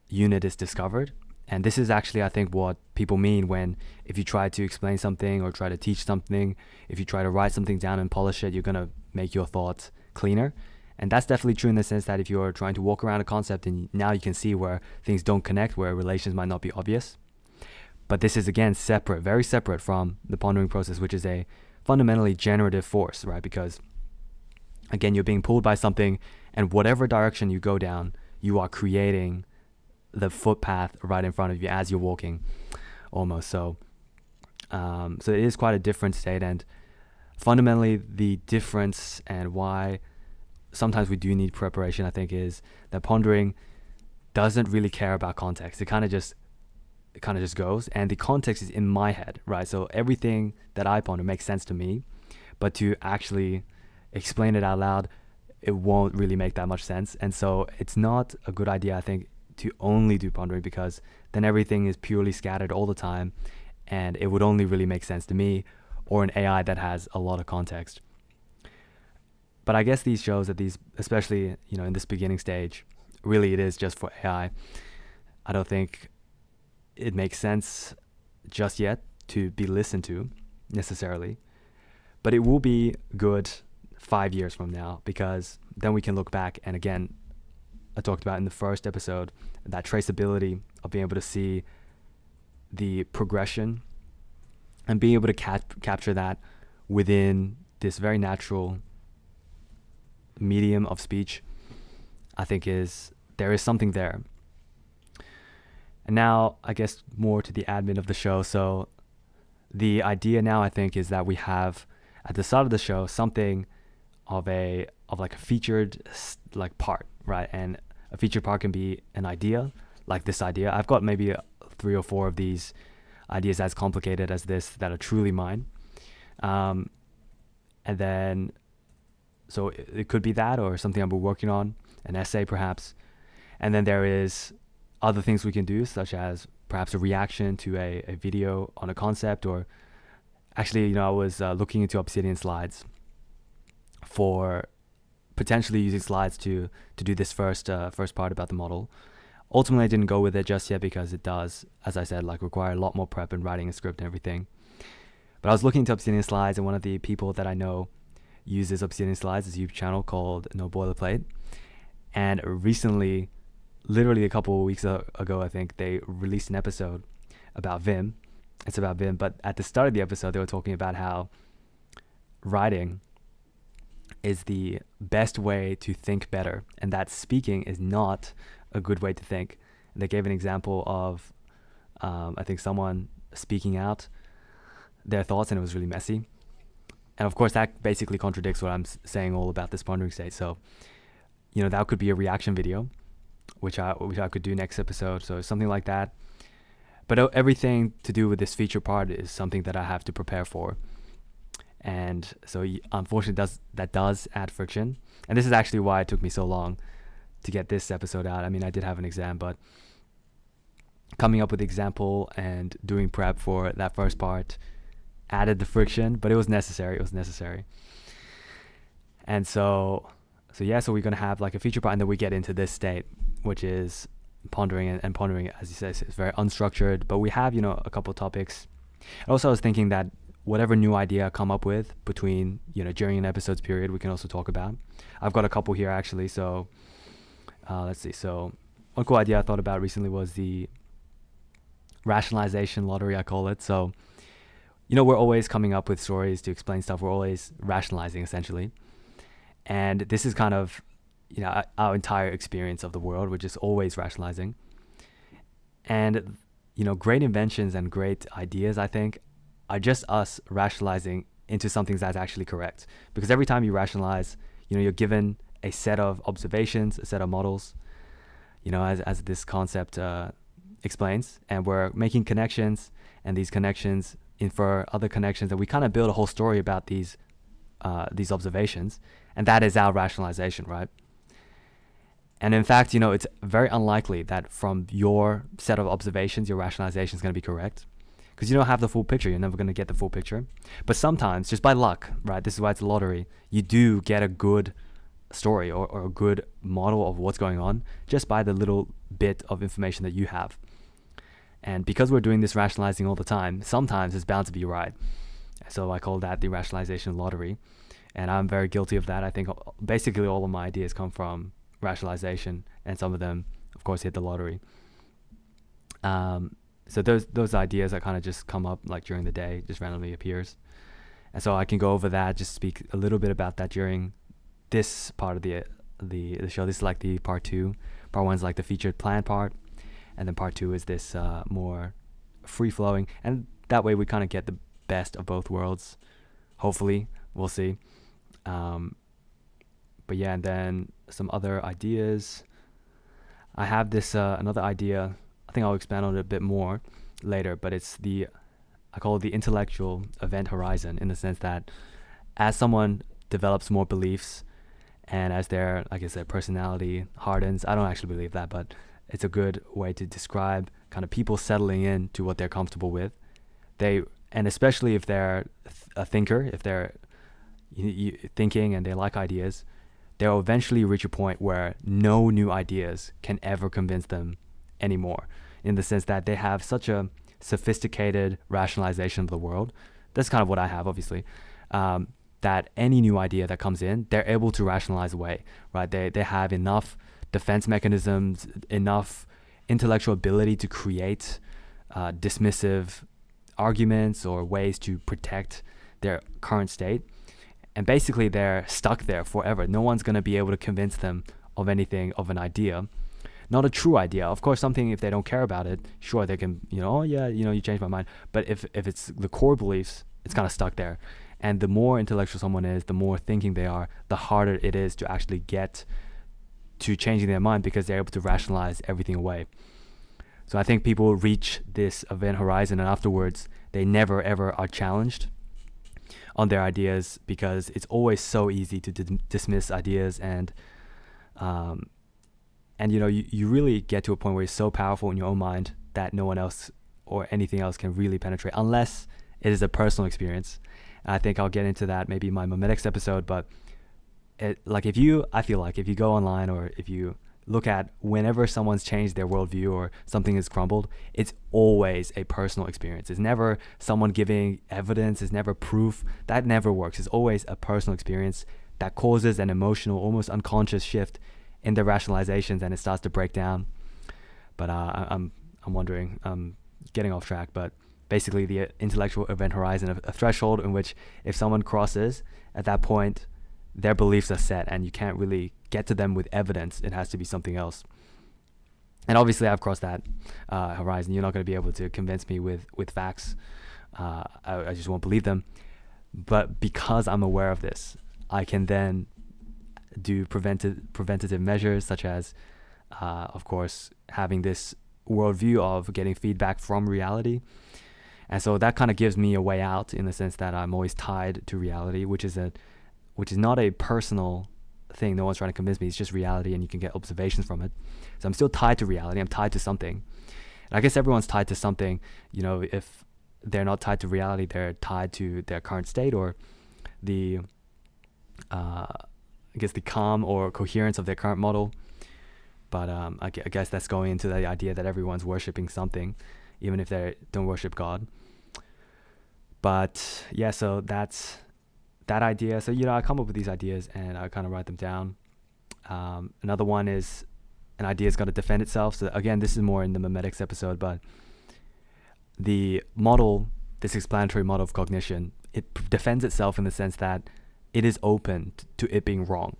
unit is discovered. And this is actually, I think, what people mean when if you try to explain something or try to teach something, if you try to write something down and polish it, you're going to make your thoughts cleaner. And that's definitely true in the sense that if you're trying to walk around a concept and now you can see where things don't connect, where relations might not be obvious. But this is, again, separate, very separate from the pondering process, which is a fundamentally generative force, right? Because, again, you're being pulled by something, and whatever direction you go down, you are creating the footpath right in front of you as you're walking, almost. So it is quite a different state, and fundamentally the difference and why sometimes we do need preparation, I think, is that pondering doesn't really care about context. It kind of just goes, and the context is in my head, right? So everything that I ponder makes sense to me, but to actually explain it out loud, it won't really make that much sense. And so it's not a good idea, I think, to only do pondering, because then everything is purely scattered all the time, and it would only really make sense to me or an AI that has a lot of context. But I guess these shows that especially, in this beginning stage, really it is just for AI. I don't think it makes sense just yet to be listened to necessarily, but it will be good 5 years from now, because then we can look back, and again, I talked about in the first episode, that traceability of being able to see the progression and being able to capture that within this very natural medium of speech, I think there is something there. And now, I guess, more to the admin of the show. So the idea now, I think, is that we have at the start of the show something of like a featured like part, right? And a featured part can be an idea, like this idea. I've got maybe 3 or 4 of these ideas as complicated as this that are truly mine. And then, so it could be that, or something I've been working on, an essay perhaps. And then there is other things we can do, such as perhaps a reaction to a video on a concept, or actually, I was looking into Obsidian slides for potentially using slides to do this first part about the model. Ultimately, I didn't go with it just yet because it does, as I said, like require a lot more prep and writing a script and everything. But I was looking into Obsidian Slides, and one of the people that I know uses Obsidian Slides, this YouTube channel called No Boilerplate. And recently, literally a couple of weeks ago, I think, they released an episode about Vim. It's about Vim, but at the start of the episode, they were talking about how writing is the best way to think better, and that speaking is not a good way to think. And they gave an example of, I think, someone speaking out their thoughts, and it was really messy. And of course, that basically contradicts what I'm saying all about this pondering state. So, that could be a reaction video, which I could do next episode. So something like that. But everything to do with this feature part is something that I have to prepare for. And so unfortunately that does add friction. And this is actually why it took me so long to get this episode out. I mean, I did have an exam, but coming up with the example and doing prep for that first part added the friction, but it was necessary. And so we're going to have like a feature part, and then we get into this state, which is pondering. And pondering, as you said, is very unstructured, but we have, a couple of topics. Also, I was thinking that whatever new idea I come up with between, during an episode's period, we can also talk about. I've got a couple here actually. So let's see. So one cool idea I thought about recently was the rationalization lottery, I call it. So, we're always coming up with stories to explain stuff. We're always rationalizing, essentially. And this is kind of, our entire experience of the world. We're just always rationalizing. And, great inventions and great ideas, I think, are just us rationalizing into something that's actually correct. Because every time you rationalize, you're given a set of observations, a set of models, as this concept explains. And we're making connections, and these connections infer other connections, and we kind of build a whole story about these observations, and that is our rationalization, right? And in fact, it's very unlikely that from your set of observations, your rationalization is going to be correct, because you don't have the full picture. You're never going to get the full picture. But sometimes, just by luck, right? This is why it's a lottery. You do get a good story or a good model of what's going on just by the little bit of information that you have. And because we're doing this rationalizing all the time, sometimes it's bound to be right. So I call that the rationalization lottery. And I'm very guilty of that. I think basically all of my ideas come from rationalization, and some of them, of course, hit the lottery. So those ideas that kind of just come up like during the day, just randomly appears. And so I can go over that, just speak a little bit about that during this part of the show. This is like the part 2. Part 1 is like the featured plan part. And then part 2 is this more free-flowing. And that way we kind of get the best of both worlds. Hopefully. We'll see. But yeah, and then some other ideas. I have this another idea. I think I'll expand on it a bit more later. But it's I call it the intellectual event horizon, in the sense that as someone develops more beliefs and as their, like I said, personality hardens, I don't actually believe that, but it's a good way to describe kind of people settling in to what they're comfortable with. And especially if they're a thinker, if they're thinking and they like ideas, they'll eventually reach a point where no new ideas can ever convince them anymore, in the sense that they have such a sophisticated rationalization of the world. That's kind of what I have, obviously. That any new idea that comes in, they're able to rationalize away, right? They have enough defense mechanisms, enough intellectual ability to create dismissive arguments or ways to protect their current state. And basically they're stuck there forever. No one's going to be able to convince them of anything, of an idea. Not a true idea. Of course, something, if they don't care about it, sure, they can, oh yeah, you changed my mind. But if it's the core beliefs, it's kind of stuck there. And the more intellectual someone is, the more thinking they are, the harder it is to actually get to changing their mind, because they're able to rationalize everything away. So I think people reach this event horizon, and afterwards they never ever are challenged on their ideas, because it's always so easy to dismiss ideas, and you really get to a point where you're so powerful in your own mind that no one else or anything else can really penetrate, unless it is a personal experience. And I think I'll get into that maybe in my memetics episode, but I feel like if you go online, or if you look at whenever someone's changed their worldview or something has crumbled, it's always a personal experience. It's never someone giving evidence. It's never proof. That never works. It's always a personal experience that causes an emotional, almost unconscious shift in their rationalizations, and it starts to break down. But I'm wondering, getting off track, but basically the intellectual event horizon, a threshold in which if someone crosses, at that point, their beliefs are set and you can't really get to them with evidence. It has to be something else. And obviously I've crossed that horizon. You're not going to be able to convince me with facts. I just won't believe them. But because I'm aware of this, I can then do preventative measures, such as, of course, having this worldview of getting feedback from reality. And so that kind of gives me a way out, in the sense that I'm always tied to reality, which is not a personal thing. No one's trying to convince me. It's just reality, and you can get observations from it. So I'm still tied to reality. I'm tied to something. And I guess everyone's tied to something. If they're not tied to reality, they're tied to their current state, or the the calm or coherence of their current model. But I guess that's going into the idea that everyone's worshiping something, even if they don't worship God. But yeah, so that's that idea. So I come up with these ideas and I kind of write them down. Another one is, an idea is going to defend itself. So again, this is more in the memetics episode, but the model, this explanatory model of cognition, it defends itself in the sense that it is open to it being wrong.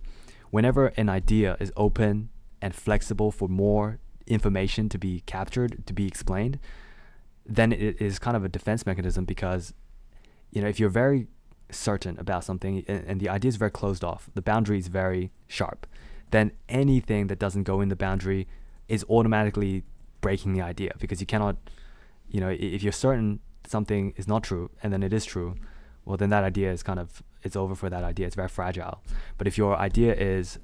Whenever an idea is open and flexible for more information to be captured, to be explained, then it is kind of a defense mechanism, because if you're very certain about something and the idea is very closed off, the boundary is very sharp, then anything that doesn't go in the boundary is automatically breaking the idea, because you cannot, if you're certain something is not true and then it is true, well, then that idea is it's over for that idea. It's very fragile. But if your idea is,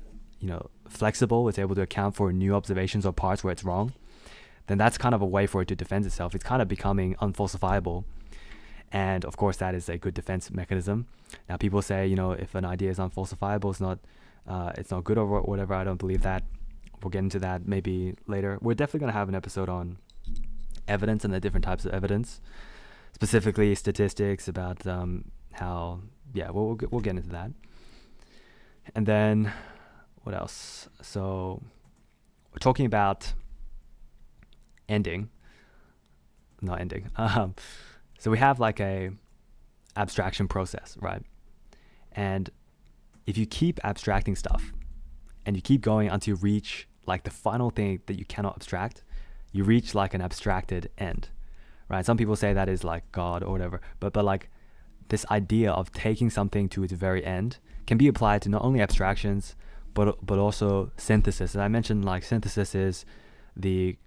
flexible, it's able to account for new observations or parts where it's wrong, then that's kind of a way for it to defend itself. It's kind of becoming unfalsifiable. And of course, that is a good defense mechanism. Now, people say, if an idea is unfalsifiable, it's not good or whatever. I don't believe that. We'll get into that maybe later. We're definitely going to have an episode on evidence and the different types of evidence, specifically statistics about how, we'll get into that. And then what else? So we're talking about not ending. So we have like a abstraction process, right? And if you keep abstracting stuff and you keep going until you reach like the final thing that you cannot abstract, you reach like an abstracted end, right? Some people say that is like God or whatever, but like this idea of taking something to its very end can be applied to not only abstractions, but also synthesis. And I mentioned like synthesis is the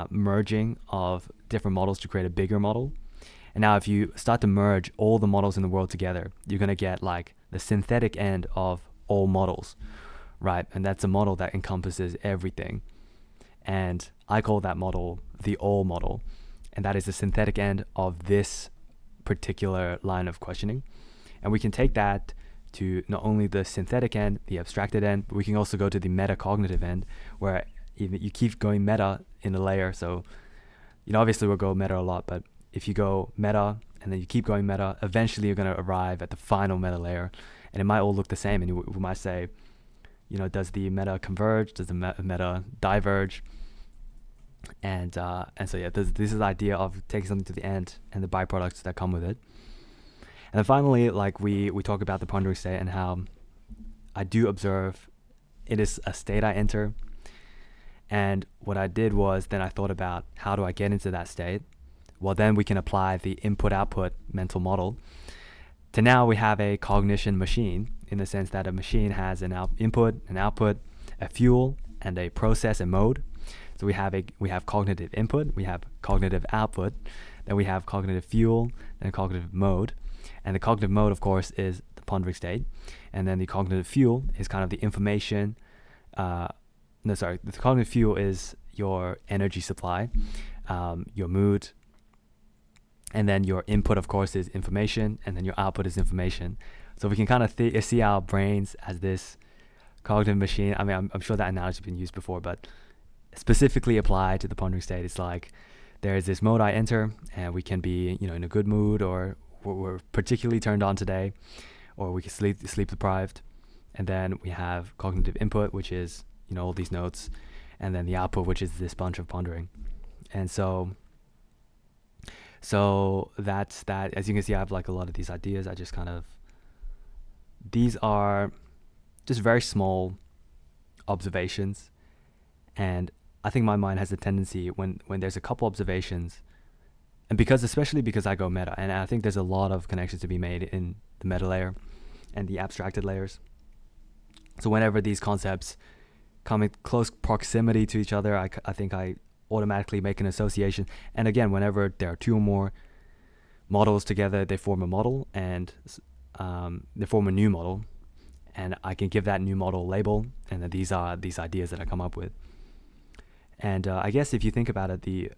merging of different models to create a bigger model. And now if you start to merge all the models in the world together, you're going to get like the synthetic end of all models, right? And that's a model that encompasses everything. And I call that model the all model. And that is the synthetic end of this particular line of questioning. And we can take that to not only the synthetic end, the abstracted end, but we can also go to the metacognitive end, where you keep going meta in a layer. So, obviously we'll go meta a lot, but if you go meta and then you keep going meta, eventually you're going to arrive at the final meta layer, and it might all look the same. And we might say, does the meta converge? Does the meta diverge? And so this is the idea of taking something to the end and the byproducts that come with it. And then finally, like we talk about the pondering state and how I do observe it is a state I enter. And what I did was then I thought about, how do I get into that state? Well, then we can apply the input-output mental model to now we have a cognition machine, in the sense that a machine has an input, an output, a fuel, and a process and mode. So we have cognitive input, we have cognitive output, then we have cognitive fuel, and cognitive mode. And the cognitive mode, of course, is the pondering state. And then the cognitive fuel is kind of the information. The cognitive fuel is your energy supply, your mood. And then your input, of course, is information. And then your output is information. So we can kind of see our brains as this cognitive machine. I mean, I'm sure that analogy has been used before, but specifically applied to the pondering state, it's like there is this mode I enter, and we can be, in a good mood, or we're particularly turned on today, or we can sleep deprived, and then we have cognitive input, which is all these notes, and then the output, which is this bunch of pondering. And so that's that. As you can see, I have like a lot of these ideas. I just these are just very small observations, and I think my mind has a tendency when there's a couple observations, and especially because I go meta, and I think there's a lot of connections to be made in the meta layer and the abstracted layers. So whenever these concepts come in close proximity to each other, I think I automatically make an association. And again, whenever there are two or more models together, they form a model, and they form a new model, and I can give that new model a label, and then these are these ideas that I come up with. And I guess if you think about it, the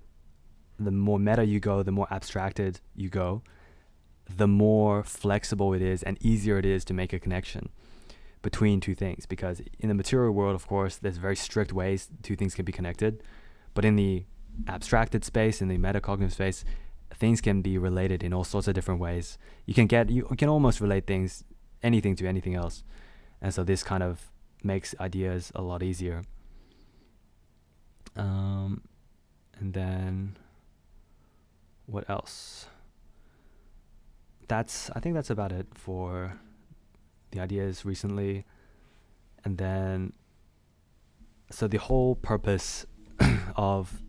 more meta you go, the more abstracted you go, the more flexible it is and easier it is to make a connection between two things. Because in the material world, of course, there's very strict ways two things can be connected. But in the abstracted space, in the metacognitive space, things can be related in all sorts of different ways. You can almost relate anything to anything else. And so this kind of makes ideas a lot easier. And then what else? I think that's about it for the ideas recently. And then, so the whole purpose of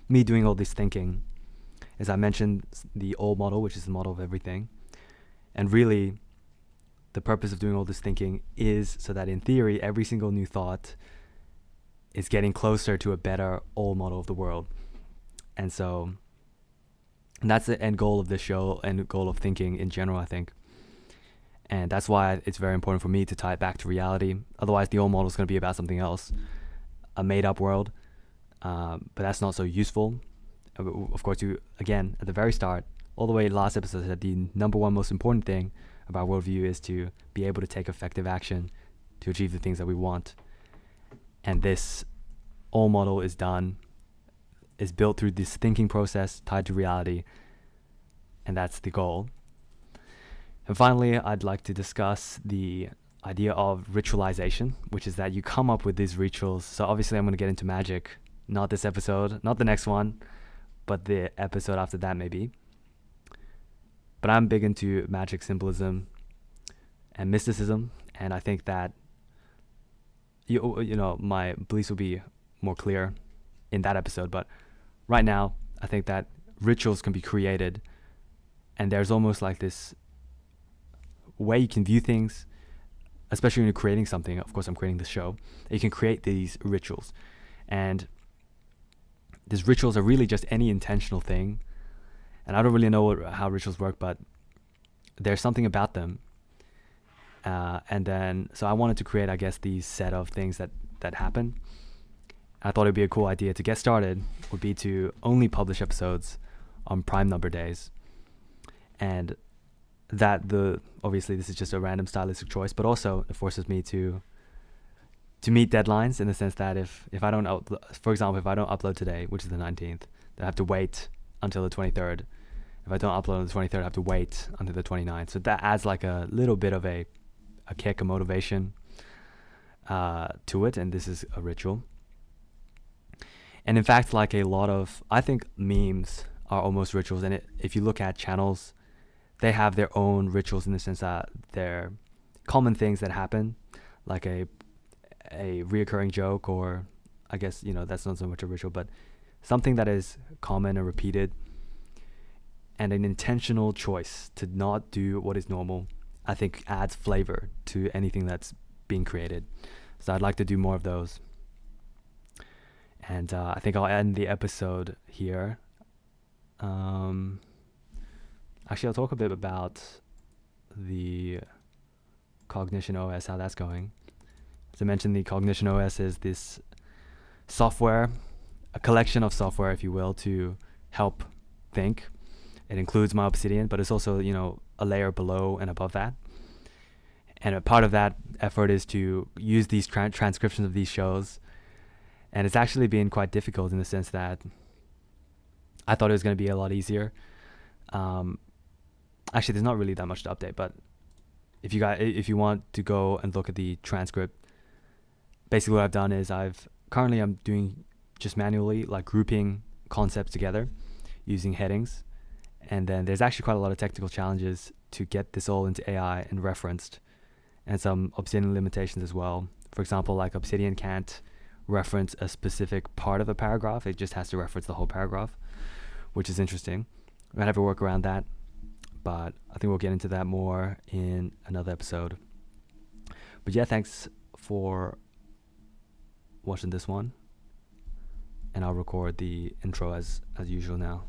me doing all this thinking is, I mentioned the old model, which is the model of everything. And really, the purpose of doing all this thinking is so that in theory, every single new thought is getting closer to a better old model of the world. And so that's the end goal of this show and goal of thinking in general, I think. And that's why it's very important for me to tie it back to reality. Otherwise, the old model is going to be about something else, a made-up world. But that's not so useful. Of course, again, at the very start, all the way last episode, I said the number one most important thing about worldview is to be able to take effective action to achieve the things that we want. And this old model is built through this thinking process tied to reality, and that's the goal. And finally, I'd like to discuss the idea of ritualization, which is that you come up with these rituals. So obviously I'm going to get into magic, not this episode, not the next one, but the episode after that maybe. But I'm big into magic symbolism and mysticism, and I think that my beliefs will be more clear in that episode. But right now, I think that rituals can be created, and there's almost like this way you can view things, especially when you're creating something. Of course, I'm creating this show. You can create these rituals, and these rituals are really just any intentional thing. And I don't really know how rituals work, but there's something about them. And then, so I wanted to create, I guess, these set of things that happen. I thought it'd be a cool idea to get started would be to only publish episodes on prime number days. And that obviously this is just a random stylistic choice, but also it forces me to meet deadlines, in the sense that if I don't for example, if I don't upload today, which is the 19th, then I have to wait until the 23rd. If I don't upload on the 23rd, I have to wait until the 29th. So that adds like a little bit of a kick, a motivation to it, and this is a ritual. And in fact, like a lot of, I think memes are almost rituals, and if you look at channels, they have their own rituals, in the sense that they're common things that happen, like a reoccurring joke, or I guess, that's not so much a ritual, but something that is common and repeated, and an intentional choice to not do what is normal, I think adds flavor to anything that's being created. So I'd like to do more of those. And I think I'll end the episode here. Actually, I'll talk a bit about the Cognition OS, how that's going. As I mentioned, the Cognition OS is this software, a collection of software, if you will, to help think. It includes my Obsidian, but it's also, a layer below and above that. And a part of that effort is to use these transcriptions of these shows. And it's actually been quite difficult in the sense that I thought it was going to be a lot easier. Actually, there's not really that much to update, but if you want to go and look at the transcript, basically what I've done is I'm doing just manually, like grouping concepts together using headings. And then there's actually quite a lot of technical challenges to get this all into AI and referenced, and some Obsidian limitations as well. For example, like Obsidian can't reference a specific part of a paragraph. It just has to reference the whole paragraph, which is interesting. We're going to have to work around that, but I think we'll get into that more in another episode. But yeah, thanks for watching this one, and I'll record the intro as usual now.